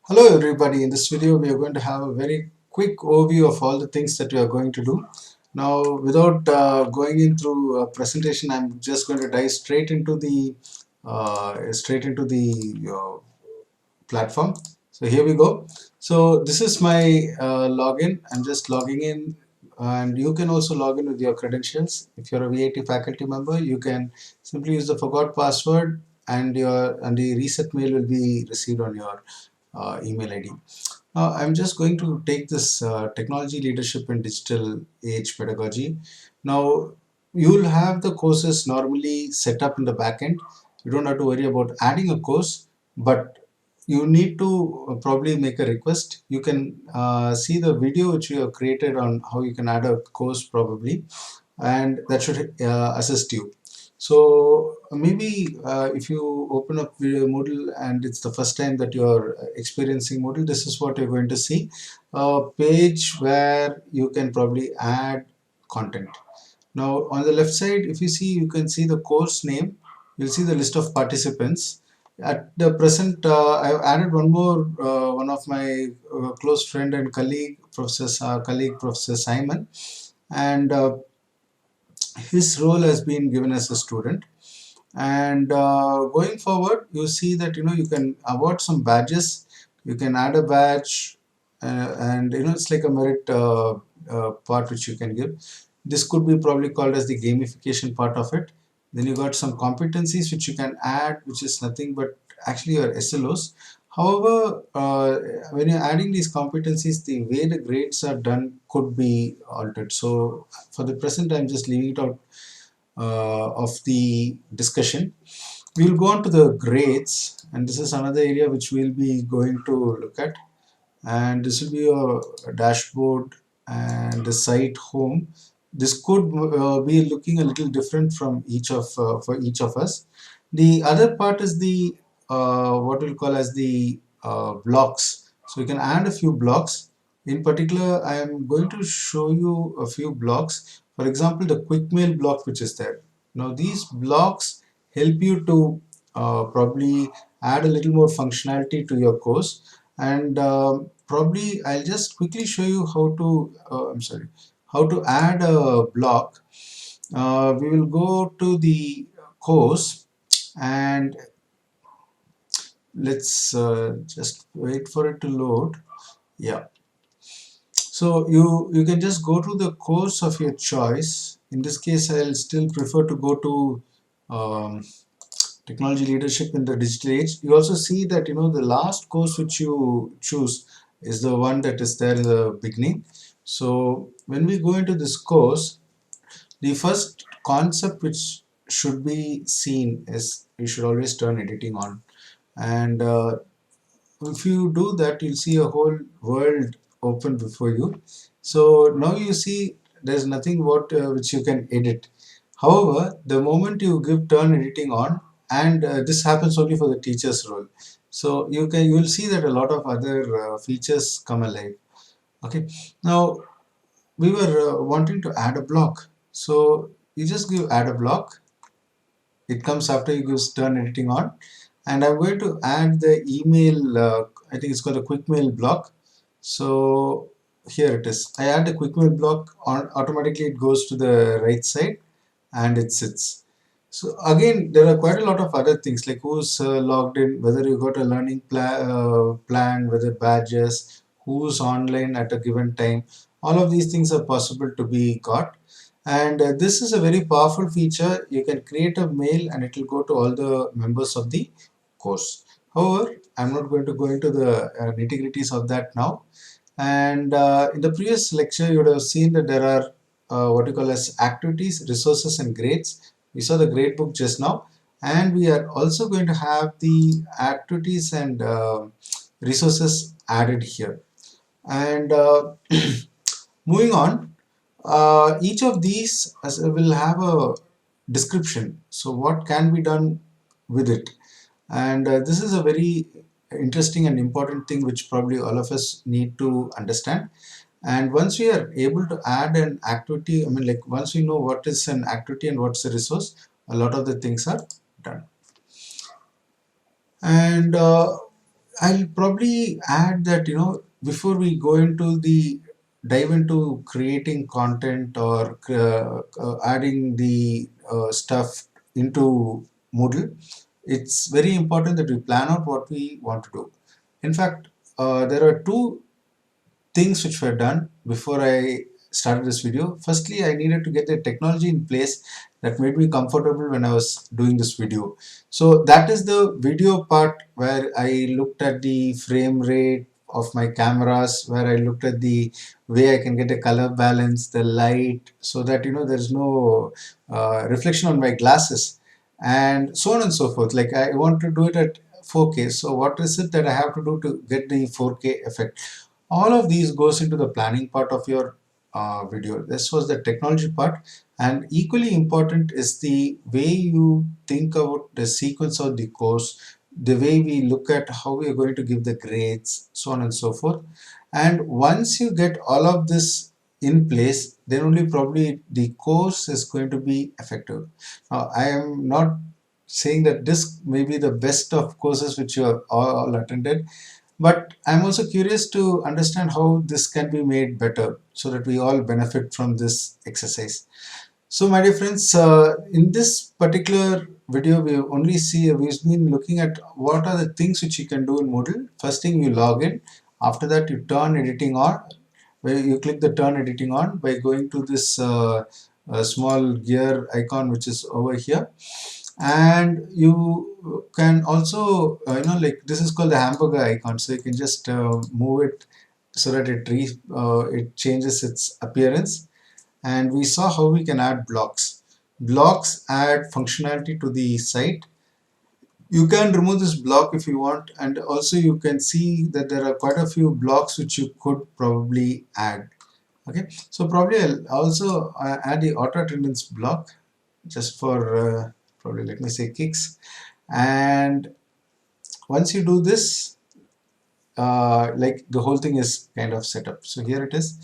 Hello everybody, in this video we are going to have a very quick overview of all the things that we are going to do. Now without going in through a presentation, I'm just going to dive straight into the platform. So here we go. So this is my login. I'm just logging in, and you can also log in with your credentials. If you're a VAT faculty member, you can simply use the forgot password, and the reset mail will be received on your email ID. Now I'm just going to take this technology leadership in digital age pedagogy. Now you'll have the courses normally set up in the backend. You don't have to worry about adding a course, but you need to probably make a request. You can see the video which you have created on how you can add a course probably, and that should assist you. So maybe if you open up Moodle and it's the first time that you're experiencing Moodle, this is what you're going to see. A page where you can probably add content. Now on the left side, if you see, you can see the course name. You'll see the list of participants. At the present, I've added one of my close friend and colleague, Professor Simon, and his role has been given as a student. And going forward, you see that you can award some badges. You can add a badge, and it's like a merit part which you can give. This could be probably called as the gamification part of it. Then you got some competencies which you can add, which is nothing but actually your SLOs. However, when you're adding these competencies, the way the grades are done could be altered. So for the present, I'm just leaving it out of the discussion. We will go on to the grades, and this is another area which we'll be going to look at. And this will be a dashboard and the site home. This could be looking a little different from each of for each of us. The other part is the what we'll call as the blocks. So you can add a few blocks. In particular, I am going to show you a few blocks. For example, the quick mail block which is there. Now these blocks help you to probably add a little more functionality to your course, and probably I'll just quickly show you how to add a block. We will go to the course, and let's just wait for it to load. Yeah, so you can just go to the course of your choice. In this case, I'll still prefer to go to um, technology leadership in the digital age. You also see that the last course which you choose is the one that is there in the beginning. So when we go into this course, the first concept which should be seen is you should always turn editing on, and if you do that, you'll see a whole world open before you. So now you see there's nothing which you can edit. However, the moment you give turn editing on, and this happens only for the teacher's role, so you'll see that a lot of other features come alive. Okay, now we were wanting to add a block, so you just give add a block. It comes after you give turn editing on, and I'm going to add the email. I think it's called a quick mail block. So here it is. I add a quick mail block on, automatically it goes to the right side and it sits. So again, there are quite a lot of other things like who's logged in, whether you got a learning plan, whether badges, who's online at a given time. All of these things are possible to be got. And this is a very powerful feature. You can create a mail and it will go to all the members of the course. However, I'm not going to go into the nitty-gritties of that now. And in the previous lecture, you would have seen that there are what you call as activities, resources, and grades. We saw the grade book just now, and we are also going to have the activities and resources added here. And moving on, each of these will have a description. So what can be done with it? And this is a very interesting and important thing which probably all of us need to understand. And once we are able to add an activity, I mean, like once we know what is an activity and what's a resource, a lot of the things are done. And I'll probably add that, before we go into the dive into creating content or adding the stuff into Moodle, it's very important that we plan out what we want to do. In fact, there are two things which were done before I started this video. Firstly, I needed to get the technology in place that made me comfortable when I was doing this video. So that is the video part where I looked at the frame rate of my cameras, where I looked at the way I can get a color balance, the light, so that there's no reflection on my glasses, and so on and so forth. Like, I want to do it at 4K. So what is it that I have to do to get the 4K effect? All of these goes into the planning part of your video. This was the technology part, and equally important is the way you think about the sequence of the course, the way we look at how we are going to give the grades, so on and so forth. And once you get all of this in place, then only probably the course is going to be effective. Now, I am not saying that this may be the best of courses which you have all attended, but I'm also curious to understand how this can be made better so that we all benefit from this exercise. So, my dear friends, in this particular video, we've been looking at what are the things which you can do in Moodle. First thing, you log in. After that, you turn editing on. Where you click the turn editing on by going to this small gear icon which is over here, and you can also like, this is called the hamburger icon, so you can just move it so that it changes its appearance. And we saw how we can add blocks add functionality to the site. You can remove this block if you want, and also you can see that there are quite a few blocks which you could probably add. Okay, so probably I'll also add the auto attendance block just for probably, let me say, kicks. And once you do this, like, the whole thing is kind of set up. So here it is.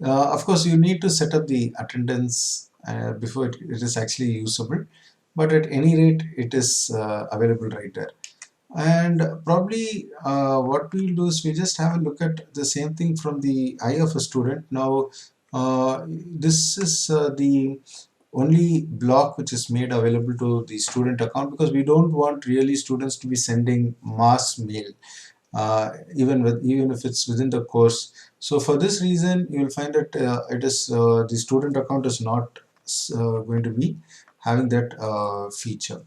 Of course, you need to set up the attendance before it is actually usable, but at any rate, it is available right there. And probably what we'll do is we just have a look at the same thing from the eye of a student. Now, this is the only block which is made available to the student account, because we don't want really students to be sending mass mail, even if it's within the course. So for this reason, you will find that it is the student account is not going to be having that feature.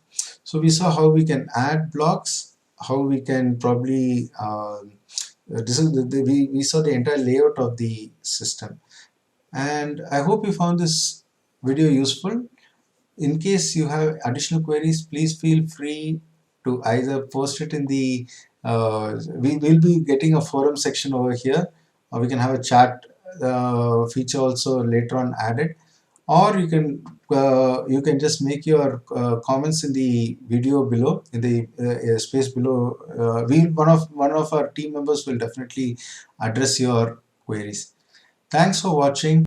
So we saw how we can add blocks, how we can probably this is we saw the entire layout of the system. And I hope you found this video useful. In case you have additional queries, please feel free to either post it in the we will be getting a forum section over here, or we can have a chat feature also later on added, or you can just make your comments in the video below, in the space below. One of our team members will definitely address your queries. Thanks for watching.